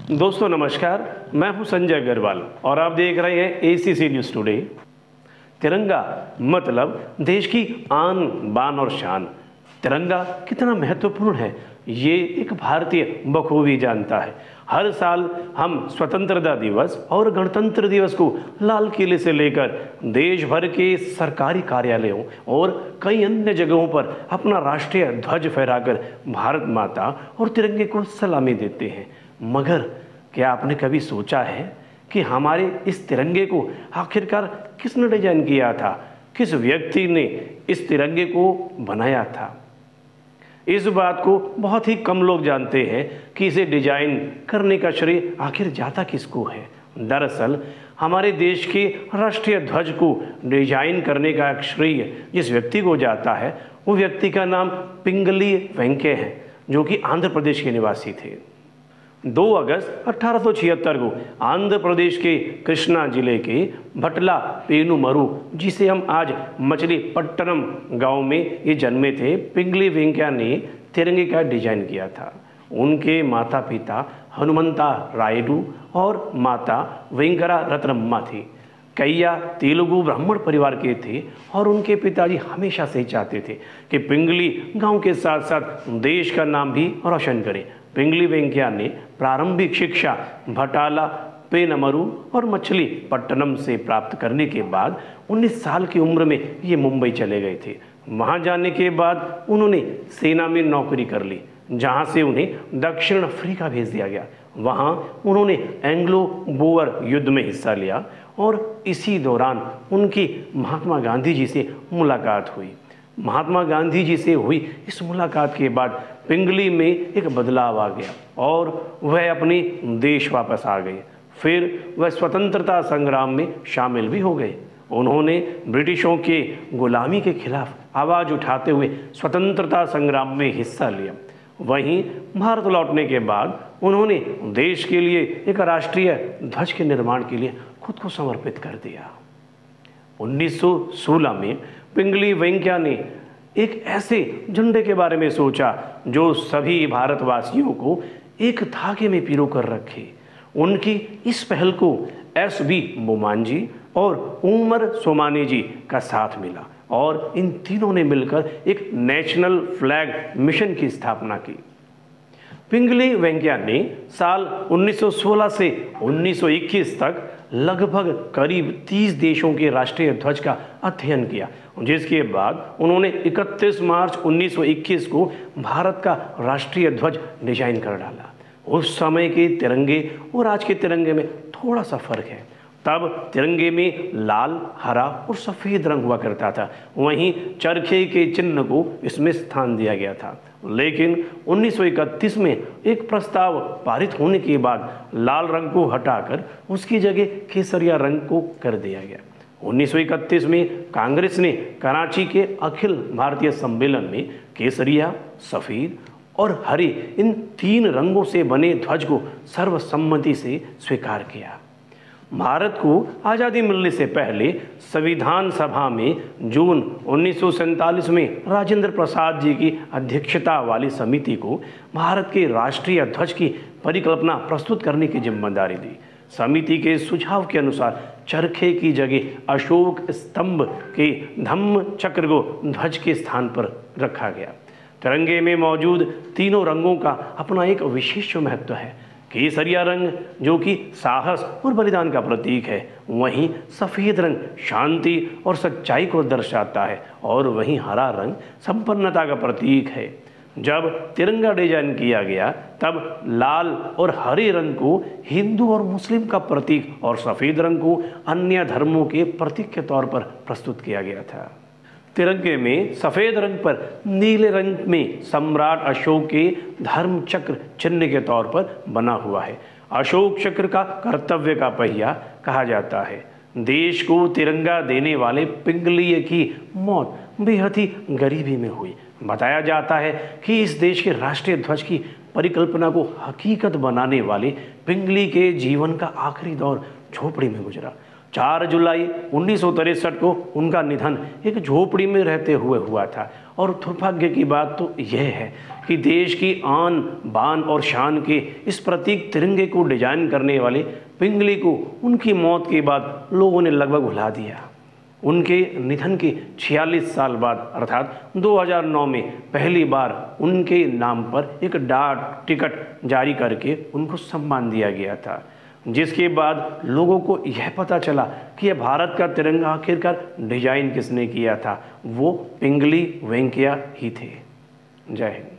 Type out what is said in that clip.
दोस्तों नमस्कार, मैं हूं संजय अग्रवाल और आप देख रहे हैं एसीसी न्यूज़ टुडे। तिरंगा मतलब देश की आन बान और शान। तिरंगा कितना महत्वपूर्ण है ये एक भारतीय बखूबी जानता है। हर साल हम स्वतंत्रता दिवस और गणतंत्र दिवस को लाल किले से लेकर देश भर के सरकारी कार्यालयों और कई अन्य जगहों पर अपना राष्ट्रीय ध्वज फहराकर भारत माता और तिरंगे को सलामी देते हैं। मगर क्या आपने कभी सोचा है कि हमारे इस तिरंगे को आखिरकार किसने डिजाइन किया था? किस व्यक्ति ने इस तिरंगे को बनाया था? इस बात को बहुत ही कम लोग जानते हैं कि इसे डिजाइन करने का श्रेय आखिर जाता किसको है। दरअसल हमारे देश के राष्ट्रीय ध्वज को डिजाइन करने का श्रेय जिस व्यक्ति को जाता है वो व्यक्ति का नाम पिंगली वेंके है, जो कि आंध्र प्रदेश के निवासी थे। 2 अगस्त 1876 को आंध्र प्रदेश के कृष्णा जिले के भटला पेनुमरू, जिसे हम आज मछलीपट्टनम गांव में ये जन्मे थे, पिंगली वेंकैया ने तिरंगे का डिजाइन किया था। उनके माता पिता हनुमंता रायडू और माता वेंकरा रत्नम्मा थी। कैया तेलुगु ब्राह्मण परिवार के थे और उनके पिताजी हमेशा से चाहते थे कि पिंगली गांव के साथ साथ देश का नाम भी रोशन करें। पिंगली वेंकैया ने प्रारंभिक शिक्षा भटाला पेनमरू और मछलीपट्टनम से प्राप्त करने के बाद 19 साल की उम्र में ये मुंबई चले गए थे। वहाँ जाने के बाद उन्होंने सेना में नौकरी कर ली, जहाँ से उन्हें दक्षिण अफ्रीका भेज दिया गया। वहाँ उन्होंने एंग्लो बोअर युद्ध में हिस्सा लिया और इसी दौरान उनकी महात्मा गांधी जी से मुलाकात हुई। महात्मा गांधी जी से हुई इस मुलाकात के बाद पिंगली में एक बदलाव आ गया और वह अपने देश वापस आ गए। फिर वह स्वतंत्रता संग्राम में शामिल भी हो गए। उन्होंने ब्रिटिशों के गुलामी के खिलाफ आवाज़ उठाते हुए स्वतंत्रता संग्राम में हिस्सा लिया। वहीं भारत लौटने के बाद उन्होंने देश के लिए एक राष्ट्रीय ध्वज के निर्माण के लिए खुद को समर्पित कर दिया। 1916 में पिंगली वेंकैया ने एक ऐसे झंडे के बारे में सोचा जो सभी भारतवासियों को एक धागे में पिरो कर रखे। उनकी इस पहल को एस.बी. बोमांजी और उमर सोमानी जी का साथ मिला और इन तीनों ने मिलकर एक नेशनल फ्लैग मिशन की स्थापना की। पिंगली वेंकैया ने साल 1916 से 1921 तक लगभग करीब 30 देशों के राष्ट्रीय ध्वज का अध्ययन किया, जिसके बाद उन्होंने 31 मार्च 1921 को भारत का राष्ट्रीय ध्वज डिजाइन कर डाला। उस समय के तिरंगे और आज के तिरंगे में थोड़ा सा फर्क है। तब तिरंगे में लाल, हरा और सफ़ेद रंग हुआ करता था, वहीं चरखे के चिन्ह को इसमें स्थान दिया गया था। लेकिन 1931 में एक प्रस्ताव पारित होने के बाद लाल रंग को हटाकर उसकी जगह केसरिया रंग को कर दिया गया। 1931 में कांग्रेस ने कराची के अखिल भारतीय सम्मेलन में केसरिया, सफ़ेद और हरे इन 3 रंगों से बने ध्वज को सर्वसम्मति से स्वीकार किया। भारत को आज़ादी मिलने से पहले संविधान सभा में जून 1947 में राजेंद्र प्रसाद जी की अध्यक्षता वाली समिति को भारत के राष्ट्रीय ध्वज की परिकल्पना प्रस्तुत करने की जिम्मेदारी दी। समिति के सुझाव के अनुसार चरखे की जगह अशोक स्तंभ के धम्म चक्र को ध्वज के स्थान पर रखा गया। तिरंगे में मौजूद तीनों रंगों का अपना एक विशेष महत्व है। केसरिया रंग जो कि साहस और बलिदान का प्रतीक है, वहीं सफ़ेद रंग शांति और सच्चाई को दर्शाता है और वहीं हरा रंग संपन्नता का प्रतीक है। जब तिरंगा डिजाइन किया गया तब लाल और हरे रंग को हिंदू और मुस्लिम का प्रतीक और सफ़ेद रंग को अन्य धर्मों के प्रतीक के तौर पर प्रस्तुत किया गया था। तिरंगे में सफ़ेद रंग पर नीले रंग में सम्राट अशोक के धर्म चक्र चिन्ह के तौर पर बना हुआ है। अशोक चक्र का कर्तव्य का पहिया कहा जाता है। देश को तिरंगा देने वाले पिंगली की मौत बेहद ही गरीबी में हुई। बताया जाता है कि इस देश के राष्ट्रीय ध्वज की परिकल्पना को हकीकत बनाने वाले पिंगली के जीवन का आखिरी दौर झोपड़ी में गुजरा। 4 जुलाई 1963 को उनका निधन एक झोपड़ी में रहते हुए हुआ था। और दुर्भाग्य की बात तो यह है कि देश की आन बान और शान के इस प्रतीक तिरंगे को डिजाइन करने वाले पिंगली को उनकी मौत के बाद लोगों ने लगभग भुला दिया। उनके निधन के 46 साल बाद अर्थात 2009 में पहली बार उनके नाम पर एक डाक टिकट जारी करके उनको सम्मान दिया गया था, जिसके बाद लोगों को यह पता चला कि यह भारत का तिरंगा आखिरकार डिजाइन किसने किया था। वो पिंगली वेंकैया ही थे। जय हिंद।